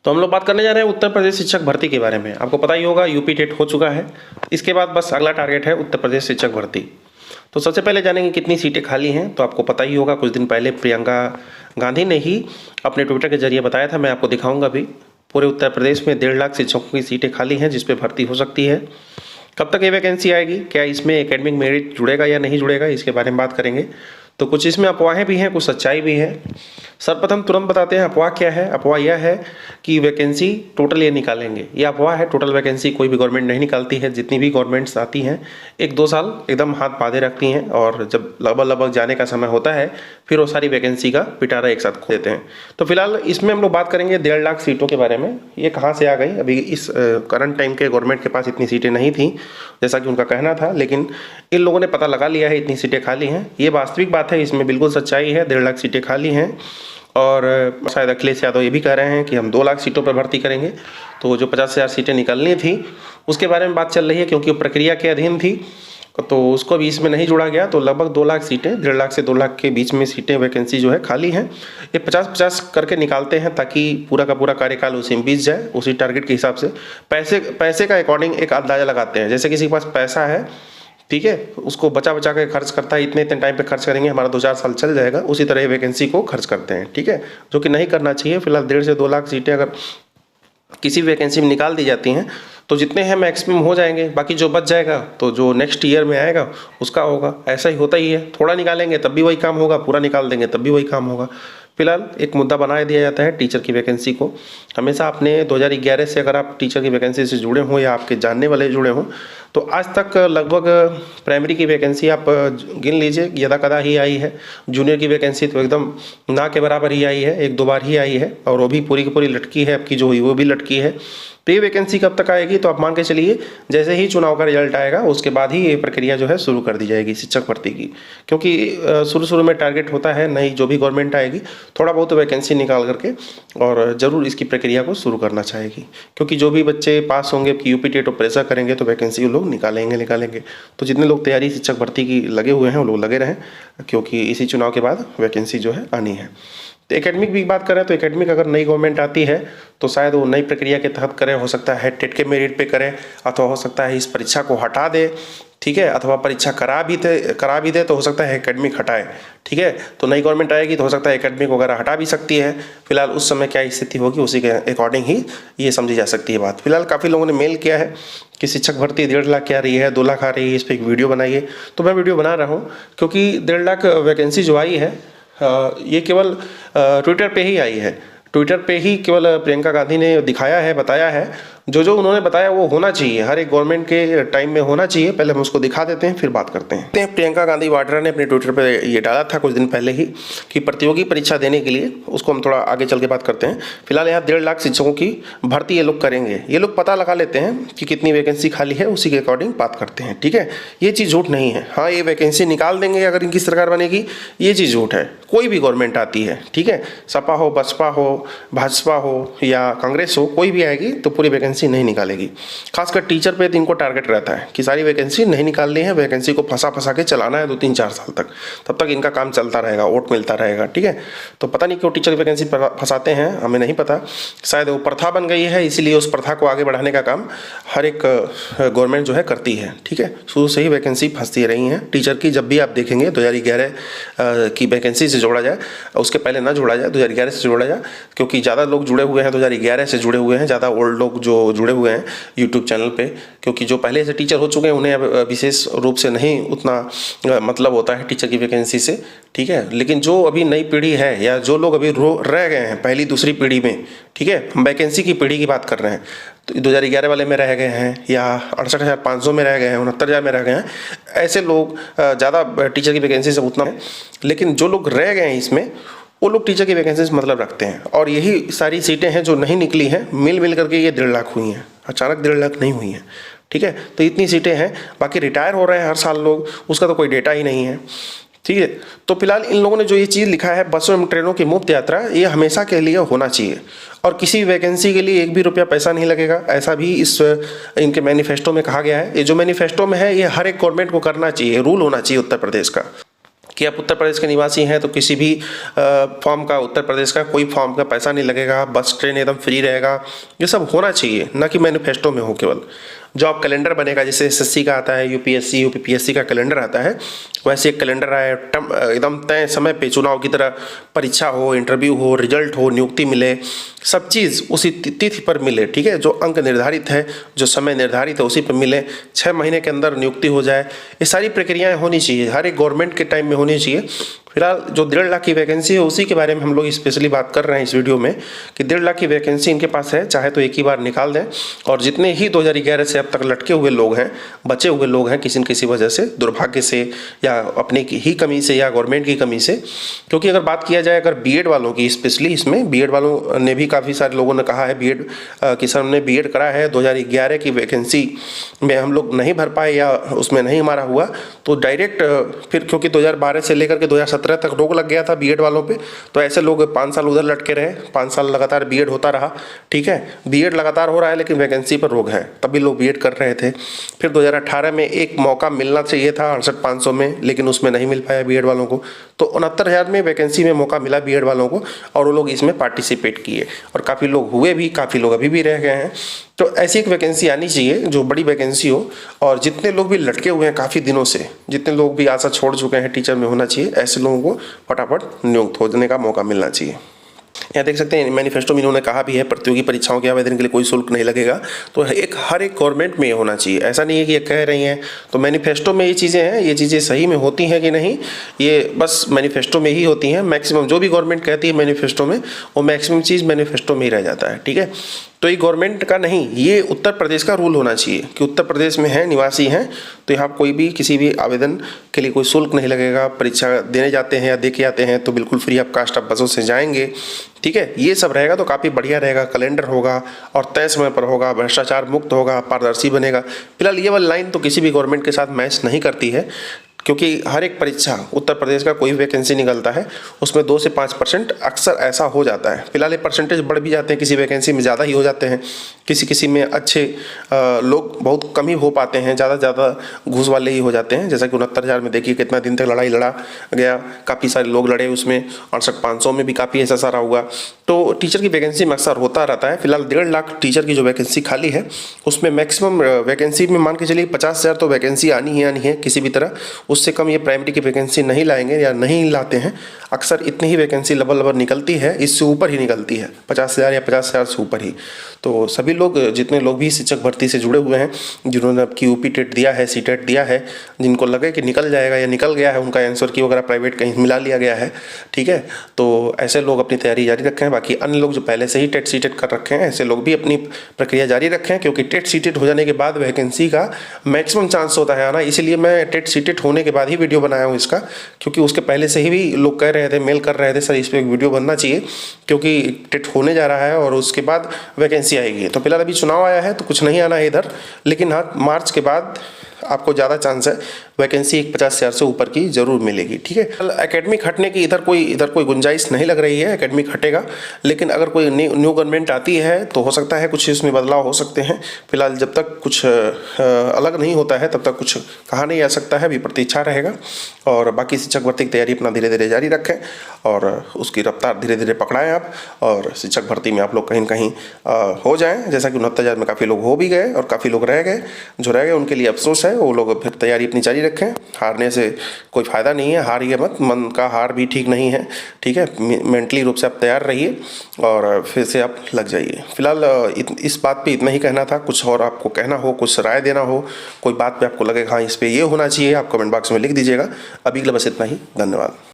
तो हम लोग बात करने जा रहे हैं उत्तर प्रदेश शिक्षक भर्ती के बारे में। आपको पता ही होगा यूपी टेट हो चुका है, इसके बाद बस अगला टारगेट है उत्तर प्रदेश शिक्षक भर्ती। तो सबसे पहले जानेंगे कितनी सीटें खाली हैं। तो आपको पता ही होगा, कुछ दिन पहले प्रियंका गांधी ने ही अपने ट्विटर के जरिए बताया था, मैं आपको दिखाऊंगा भी। पूरे उत्तर प्रदेश में 1.5 लाख शिक्षकों की सीटें खाली हैं जिस पे भर्ती हो सकती है। कब तक ये वैकेंसी आएगी, क्या इसमें एकेडमिक मेरिट जुड़ेगा या नहीं जुड़ेगा, इसके बारे में बात करेंगे। तो कुछ इसमें अफवाहें भी हैं, कुछ सच्चाई भी है। सर्वप्रथम तुरंत बताते हैं अफवाह क्या है। अफवाह यह है कि वैकेंसी टोटल ये निकालेंगे, यह अफवाह है। टोटल वैकेंसी कोई भी गवर्नमेंट नहीं निकालती है। जितनी भी गवर्नमेंट्स आती हैं 1-2 साल एकदम हाथ बांधे रखती हैं, और जब लगभग जाने का समय होता है फिर वो सारी वैकेंसी का पिटारा एक साथ खोल देते हैं। तो फिलहाल इसमें हम लोग बात करेंगे 1.5 लाख सीटों के बारे में। ये कहाँ से आ गई, अभी इस करंट टाइम के गवर्नमेंट के पास इतनी सीटें नहीं थी जैसा कि उनका कहना था, लेकिन इन लोगों ने पता लगा लिया है इतनी सीटें खाली हैं। ये वास्तविक बात है, इसमें बिल्कुल सच्चाई है। 1.5 लाख सीटें खाली हैं, और शायद अखिलेश यादव ये भी कह रहे हैं कि हम 2 लाख सीटों पर भर्ती करेंगे। तो जो 50,000 सीटें निकलनी थी उसके बारे में बात चल रही है, क्योंकि वो प्रक्रिया के अधीन थी तो उसको भी इसमें नहीं जोड़ा गया। तो लगभग 2 लाख सीटें, 1.5 लाख से 2 लाख के बीच में सीटें वैकेंसी जो है खाली हैं। ये 50-50 करके निकालते हैं ताकि पूरा का पूरा कार्यकाल उसी में बीत जाए, उसी टारगेट के हिसाब से। पैसे का अकॉर्डिंग एक अंदाजा लगाते हैं। जैसे किसी के पास पैसा है, ठीक है, उसको बचा के खर्च करता है, इतने टाइम पे खर्च करेंगे हमारा 2-4 साल चल जाएगा, उसी तरह वैकेंसी को खर्च करते हैं, ठीक है, जो कि नहीं करना चाहिए। फिलहाल 1.5 से 2 लाख सीटें अगर किसी वैकेंसी में निकाल दी जाती हैं तो जितने हैं मैक्सिमम हो जाएंगे, बाकी जो बच जाएगा तो जो नेक्स्ट ईयर में आएगा उसका होगा। ऐसा ही होता ही है, थोड़ा निकालेंगे तब भी वही काम होगा, पूरा निकाल देंगे तब भी वही काम होगा। फिलहाल एक मुद्दा बना दिया जाता है टीचर की वैकेंसी को। हमेशा आपने 2011 से अगर आप टीचर की वैकेंसी से जुड़े हों या आपके जानने वाले जुड़े हों तो आज तक लगभग प्राइमरी की वैकेंसी आप गिन लीजिए यदा कदा ही आई है। जूनियर की वैकेंसी तो एकदम ना के बराबर ही आई है, 1-2 बार ही आई है, और वो भी पूरी की पूरी लटकी है, आपकी जो हुई वो भी लटकी है। तो ये वैकेंसी कब तक आएगी, तो आप मान के चलिए जैसे ही चुनाव का रिजल्ट आएगा उसके बाद ही ये प्रक्रिया जो है शुरू कर दी जाएगी शिक्षक भर्ती की। क्योंकि शुरू में टारगेट होता है, नई जो भी गवर्नमेंट आएगी थोड़ा बहुत वैकेंसी निकाल करके और ज़रूर इसकी प्रक्रिया को शुरू करना चाहेगी। क्योंकि जो भी बच्चे पास होंगे कि यूपी टेट और प्रेशर करेंगे तो वैकेंसी वो लोग निकालेंगे। तो जितने लोग तैयारी शिक्षक भर्ती की लगे हुए हैं वो लोग लगे रहें, क्योंकि इसी चुनाव के बाद वैकेंसी जो है आनी है। तो एकेडमिक भी बात करें तो एकेडमिक अगर नई गवर्नमेंट आती है तो शायद वो नई प्रक्रिया के तहत करें, हो सकता है टेट के मेरिट पे करें, अथवा हो सकता है इस परीक्षा को हटा दे, ठीक है, अथवा परीक्षा करा भी दे तो हो सकता है एकेडमिक हटाए, ठीक है। तो नई गवर्नमेंट आएगी तो हो सकता है एकेडमिक वगैरह हटा भी सकती है। फिलहाल उस समय क्या स्थिति होगी उसी के अकॉर्डिंग ही ये समझी जा सकती है बात। फिलहाल काफ़ी लोगों ने मेल किया है कि शिक्षक भर्ती 1.5 लाख की आ रही है, 2 लाख आ रही है, इस पर एक वीडियो बनाइए। तो मैं वीडियो बना रहा हूँ क्योंकि 1.5 लाख वैकेंसी जो आई है ये केवल ट्विटर पे ही आई है। ट्विटर पे ही केवल प्रियंका गांधी ने दिखाया है, बताया है। जो उन्होंने बताया वो होना चाहिए, हर एक गवर्नमेंट के टाइम में होना चाहिए। पहले हम उसको दिखा देते हैं फिर बात करते हैं। प्रियंका गांधी वाड्रा ने अपने ट्विटर पे ये डाला था कुछ दिन पहले ही कि प्रतियोगी परीक्षा देने के लिए, उसको हम थोड़ा आगे चल के बात करते हैं। फिलहाल यहाँ 1.5 लाख शिक्षकों की भर्ती ये लोग करेंगे। ये लोग पता लगा लेते हैं कि कितनी वैकेंसी खाली है, उसी के अकॉर्डिंग बात करते हैं, ठीक है। ये चीज़ झूठ नहीं है। हाँ, ये वैकेंसी निकाल देंगे अगर इनकी सरकार बनेगी, ये चीज़ झूठ है। कोई भी गवर्नमेंट आती है, ठीक है, सपा हो, बसपा हो, भाजपा हो या कांग्रेस हो, कोई भी आएगी तो पूरी वैकेंसी नहीं निकालेगी। खासकर टीचर पे तो इनको टारगेट रहता है कि सारी वैकेंसी नहीं निकालनी है, वैकेंसी को फंसा के चलाना है 2-3-4 साल तक, तब तक इनका काम चलता रहेगा, वोट मिलता रहेगा, ठीक है। तो पता नहीं क्यों टीचर की वैकेंसी फंसाते हैं, हमें नहीं पता। शायद वो प्रथा बन गई है, इसीलिए उस प्रथा को आगे बढ़ाने का काम हर एक गवर्नमेंट जो है करती है, ठीक है। शुरू से ही वैकेंसी फंसती रही हैं टीचर की। जब भी आप देखेंगे 2011 की वैकेंसी से जोड़ा जाए, उसके पहले ना जोड़ा जाए, 2011 से जोड़ा जाए, क्योंकि ज़्यादा लोग जुड़े हुए हैं 2011 से जुड़े हुए हैं, ज़्यादा ओल्ड लोग जो जुड़े हुए हैं यूट्यूब चैनल पे। क्योंकि जो पहले से टीचर हो चुके हैं उन्हें विशेष रूप से नहीं उतना मतलब होता है टीचर की वैकेंसी से, ठीक है। लेकिन जो अभी नई पीढ़ी है या जो लोग अभी रह गए हैं पहली दूसरी पीढ़ी में, ठीक है, हम वैकेंसी की पीढ़ी की बात कर रहे हैं, तो 2011 वाले में रह गए हैं या 68,500 में रह गए हैं, 69,000 में रह गए हैं, ऐसे लोग ज़्यादा टीचर की वैकेंसी से उतना है। लेकिन जो लोग रह गए हैं इसमें, वो लोग टीचर की वैकेंसी से मतलब रखते हैं। और यही सारी सीटें हैं जो नहीं निकली हैं, मिल करके ये 1.5 लाख हुई हैं, अचानक 1.5 लाख नहीं हुई हैं, ठीक है। तो इतनी सीटें हैं। बाकी रिटायर हो रहे हैं हर साल लोग, उसका तो कोई डेटा ही नहीं है, ठीक है। तो फिलहाल इन लोगों ने जो ये चीज़ लिखा है बसों एवं ट्रेनों की मुफ्त यात्रा, ये हमेशा के लिए होना चाहिए और किसी वैकेंसी के लिए 1 भी रुपया पैसा नहीं लगेगा, ऐसा भी इस इनके मैनिफेस्टो में कहा गया है। ये जो मैनिफेस्टो में है ये हर एक गवर्नमेंट को करना चाहिए, रूल होना चाहिए उत्तर प्रदेश का। कि आप उत्तर प्रदेश के निवासी हैं तो किसी भी फॉर्म का, उत्तर प्रदेश का कोई फॉर्म का पैसा नहीं लगेगा, बस ट्रेन एकदम फ्री रहेगा। ये सब होना चाहिए, ना कि मैनिफेस्टो में हो केवल। जॉब कैलेंडर बनेगा, जैसे एसएससी का आता है, यूपीएससी यूपीपीएससी का कैलेंडर आता है, वैसे एक कैलेंडर आए एकदम तय समय पे चुनाव की तरह परीक्षा हो, इंटरव्यू हो, रिजल्ट हो, नियुक्ति मिले, सब चीज़ उसी तिथि पर मिले। ठीक है, जो अंक निर्धारित है, जो समय निर्धारित है उसी पर मिले, 6 महीने के अंदर नियुक्ति हो जाए। ये सारी प्रक्रियाएं होनी चाहिए, हर एक गवर्नमेंट के टाइम में होनी चाहिए। फिलहाल जो 1.5 लाख की वैकेंसी है उसी के बारे में हम लोग स्पेशली बात कर रहे हैं इस वीडियो में, कि 1.5 लाख की वैकेंसी इनके पास है, चाहे तो एक ही बार निकाल दें। और जितने ही 2011 से अब तक लटके हुए लोग हैं, बचे हुए लोग हैं किसी न किसी वजह से, दुर्भाग्य से या अपने की ही कमी से या गवर्नमेंट की कमी से, क्योंकि अगर बात किया जाए अगर बीएड वालों की, स्पेशली इसमें बीएड वालों ने भी काफ़ी सारे लोगों ने कहा है बीएड कि सर हमने बीएड करा है, 2011 की वैकेंसी में हम लोग नहीं भर पाए या उसमें नहीं हमारा हुआ, तो डायरेक्ट फिर क्योंकि 2012 से लेकर के 2017 तक रोक लग गया था बीएड वालों पे, तो ऐसे लोग 5 साल उधर लटके रहे, 5 साल लगातार बीएड होता रहा। ठीक है, बीएड लगातार हो रहा है लेकिन वैकेंसी पर रोक है, तभी लोग बीएड कर रहे थे। फिर 2018 में एक मौका मिलना चाहिए था 68,500 में, लेकिन उसमें नहीं मिल पाया बीएड वालों को, तो 69,000 में वैकेंसी में मौका मिला बीएड वालों को और वो लोग इसमें पार्टिसिपेट किए और काफ़ी लोग हुए भी, काफ़ी लोग अभी भी रह गए हैं। तो ऐसी एक वैकेंसी आनी चाहिए जो बड़ी वैकेंसी हो, और जितने लोग भी लटके हुए हैं काफ़ी दिनों से, जितने लोग भी आशा छोड़ चुके हैं टीचर में होना चाहिए, ऐसे लोगों को फटाफट नियुक्त होने का मौका मिलना चाहिए। यहाँ देख सकते हैं मैनिफेस्टो में इन्होंने कहा भी है प्रतियोगी परीक्षाओं के आवेदन के लिए कोई शुल्क नहीं लगेगा, तो हर एक गवर्नमेंट में ये होना चाहिए। ऐसा नहीं है कि ये कह रही हैं तो मैनिफेस्टो में ये चीज़ें हैं, ये चीज़ें सही में होती हैं कि नहीं, ये बस मैनिफेस्टो में ही होती हैं। मैक्सिमम जो भी गवर्नमेंट कहती है मैनिफेस्टो में, वो मैक्सिमम चीज़ मैनिफेस्टो में ही रह जाता है। ठीक है, तो ये गवर्नमेंट का नहीं, ये उत्तर प्रदेश का रूल होना चाहिए कि उत्तर प्रदेश में है, निवासी हैं, तो यहाँ कोई भी किसी भी आवेदन के लिए कोई शुल्क नहीं लगेगा। परीक्षा देने जाते हैं या दे के आते हैं तो बिल्कुल फ्री ऑफ कास्ट आप बसों से जाएंगे। ठीक है, ये सब रहेगा तो काफ़ी बढ़िया रहेगा। कैलेंडर होगा और तय समय पर होगा, भ्रष्टाचार मुक्त होगा, पारदर्शी बनेगा। फिलहाल ये वाली लाइन तो किसी भी गवर्नमेंट के साथ मैच नहीं करती है, क्योंकि हर एक परीक्षा उत्तर प्रदेश का कोई वैकेंसी निकलता है उसमें 2 से 5% अक्सर ऐसा हो जाता है। फिलहाल ये परसेंटेज बढ़ भी जाते हैं, किसी वैकेंसी में ज़्यादा ही हो जाते हैं, किसी में अच्छे लोग बहुत कम ही हो पाते हैं, ज़्यादा घूस वाले ही हो जाते हैं। जैसा कि 69,000 में देखिए कितना दिन तक लड़ाई लड़ा गया, काफ़ी सारे लोग लड़े उसमें, 68,500 में भी काफ़ी ऐसा सारा हुआ। तो टीचर की वैकेंसी में अक्सर होता रहता है। फिलहाल 1.5 लाख टीचर की जो वैकेंसी खाली है उसमें मैक्सिमम वैकेंसी में मान के चलिए 50,000 तो वैकेंसी आनी ही आनी है किसी भी तरह, उससे कम ये प्राइमरी की वैकेंसी नहीं लाएंगे या नहीं लाते हैं। अक्सर इतनी ही वैकेंसी लगभग निकलती है, इससे ऊपर ही निकलती है, 50,000 या 50,000 से ऊपर ही। तो सभी लोग, जितने लोग भी शिक्षक भर्ती से जुड़े हुए हैं, जिन्होंने अब की यूपी टेट दिया है, सीटेट दिया है, जिनको लगे कि निकल जाएगा या निकल गया है, उनका आंसर की वगैरह प्राइवेट कहीं मिला लिया गया है, ठीक है, तो ऐसे लोग अपनी तैयारी जारी रखें। बाकी अन्य लोग जो पहले से ही टेट सीटेट कर रखे हैं, ऐसे लोग भी अपनी प्रक्रिया जारी रखें, क्योंकि टेट सीटेट हो जाने के बाद वैकेंसी का मैक्सिमम चांस होता है आना। इसीलिए मैं टेट सीटेट होने के बाद ही वीडियो बनाया हूँ इसका, क्योंकि उसके पहले से ही भी लोग कह रहे थे, मेल कर रहे थे, सर इस पर एक वीडियो बनना चाहिए क्योंकि टेट होने जा रहा है और उसके बाद वैकेंसी आएगी। तो फिलहाल अभी चुनाव आया है तो कुछ नहीं आना है इधर, लेकिन हाँ मार्च के बाद आपको ज़्यादा चांस है वैकेंसी 50,000 से ऊपर की जरूर मिलेगी। ठीक है, एकेडमिक हटने की इधर कोई गुंजाइश नहीं लग रही है, एकेडमिक हटेगा, लेकिन अगर कोई न्यू गवर्नमेंट आती है तो हो सकता है कुछ इसमें बदलाव हो सकते हैं। फिलहाल जब तक कुछ अलग नहीं होता है तब तक कुछ कहा नहीं जा सकता है, अभी प्रतीक्षा रहेगा। और बाकी शिक्षक भर्ती की तैयारी अपना धीरे धीरे जारी रखें और उसकी रफ्तार धीरे धीरे पकड़ाएं आप, और शिक्षक भर्ती में आप लोग कहीं न कहीं हो जाएं। जैसा कि 69,000 में काफ़ी लोग हो भी गए और काफ़ी लोग रह गए, जो रह गए उनके लिए अफसोस है, वो लोग फिर तैयारी अपनी जारी रखें। हारने से कोई फ़ायदा नहीं है, हारिए मत, मन का हार भी ठीक नहीं है। ठीक है, मेंटली रूप से आप तैयार रहिए और फिर से आप लग जाइए। फिलहाल इस बात पे इतना ही कहना था। कुछ और आपको कहना हो, कुछ राय देना हो, कोई बात पे आपको लगे हाँ इस पे ये होना चाहिए, आप कमेंट बॉक्स में लिख दीजिएगा। अभी के लिए बस इतना ही, धन्यवाद।